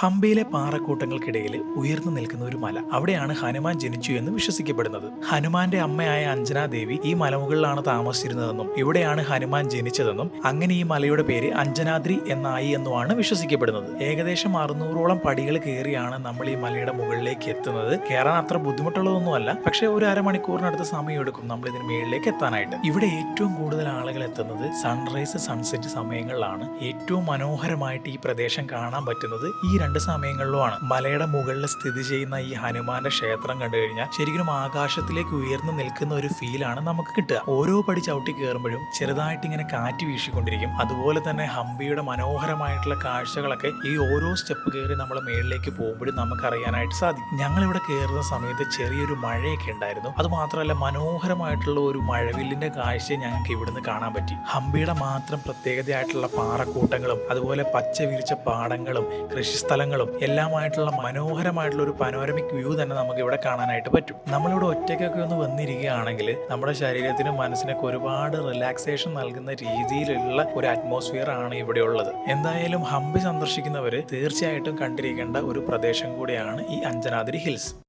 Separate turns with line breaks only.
ഹംപിയിലെ പാറക്കൂട്ടങ്ങൾക്കിടയിൽ ഉയർന്നു നിൽക്കുന്ന ഒരു മല, അവിടെയാണ് ഹനുമാൻ ജനിച്ചു എന്ന് വിശ്വസിക്കപ്പെടുന്നത്. ഹനുമാന്റെ അമ്മയായ അഞ്ജനാദേവി ഈ മലമുകളിലാണ് താമസിച്ചിരുന്നതെന്നും ഇവിടെയാണ് ഹനുമാൻ ജനിച്ചതെന്നും അങ്ങനെ ഈ മലയുടെ പേര് അഞ്ജനാദ്രി എന്നായി എന്നുമാണ് വിശ്വസിക്കപ്പെടുന്നത്. ഏകദേശം 600ഓളം പടികൾ കയറിയാണ് നമ്മൾ ഈ മലയുടെ മുകളിലേക്ക് എത്തുന്നത്. കയറാൻ അത്ര ബുദ്ധിമുട്ടുള്ളതൊന്നുമല്ല, പക്ഷേ ഒരു അരമണിക്കൂറിനടുത്ത് സമയമെടുക്കും നമ്മൾ ഇതിന് മുകളിലേക്ക് എത്താനായിട്ട്. ഇവിടെ ഏറ്റവും കൂടുതൽ ആളുകൾ എത്തുന്നത് സൺറൈസ് സൺസെറ്റ് സമയങ്ങളിലാണ്. ഏറ്റവും മനോഹരമായിട്ട് ഈ പ്രദേശം കാണാൻ പറ്റുന്നത് ഈ രണ്ട് സമയങ്ങളിലുമാണ്. മലയുടെ മുകളിൽ സ്ഥിതി ചെയ്യുന്ന ഈ ഹനുമാന്റെ ക്ഷേത്രം കണ്ടു കഴിഞ്ഞാൽ ശരിക്കും ആകാശത്തിലേക്ക് ഉയർന്നു നിൽക്കുന്ന ഒരു ഫീലാണ് നമുക്ക് കിട്ടുക. ഓരോ പടി ചവിട്ടി കയറുമ്പോഴും ചെറുതായിട്ട് ഇങ്ങനെ കാറ്റ് വീശിക്കൊണ്ടിരിക്കും. അതുപോലെ തന്നെ ഹംപിയുടെ മനോഹരമായിട്ടുള്ള കാഴ്ചകളൊക്കെ ഈ ഓരോ സ്റ്റെപ്പ് കയറി നമ്മൾ മേളിലേക്ക് പോകുമ്പോഴും നമുക്ക് അറിയാനായിട്ട് സാധിക്കും. ഞങ്ങളിവിടെ കയറുന്ന സമയത്ത് ചെറിയൊരു മഴയൊക്കെ ഉണ്ടായിരുന്നു. അത് മാത്രമല്ല, മനോഹരമായിട്ടുള്ള ഒരു മഴവില്ലിന്റെ കാഴ്ച ഞങ്ങൾക്ക് ഇവിടുന്ന് കാണാൻ പറ്റി. ഹംപിയുടെ മാത്രം പ്രത്യേകതയായിട്ടുള്ള പാറക്കൂട്ടങ്ങളും അതുപോലെ പച്ച വിരിച്ച പാടങ്ങളും കൃഷിസ്ഥലങ്ങളും എല്ലാമായിട്ടുള്ള മനോഹരമായിട്ടുള്ള ഒരു പനോരമിക് വ്യൂ തന്നെ നമുക്ക് ഇവിടെ കാണാനായിട്ട് പറ്റും. നമ്മളിവിടെ ഒറ്റയ്ക്കൊക്കെ ഒന്ന് വന്നിരിക്കുകയാണെങ്കിൽ നമ്മുടെ ശരീരത്തിനും മനസ്സിനൊക്കെ ഒരുപാട് റിലാക്സേഷൻ നൽകുന്ന രീതിയിലുള്ള ഒരു അറ്റ്മോസ്ഫിയർ ആണ് ഇവിടെ ഉള്ളത്. എന്തായാലും ഹംപി സന്ദർശിക്കുന്നവർ തീർച്ചയായിട്ടും കണ്ടിരിക്കേണ്ട ഒരു പ്രദേശം കൂടിയാണ് ഈ അഞ്ജനാദ്രി ഹിൽസ്.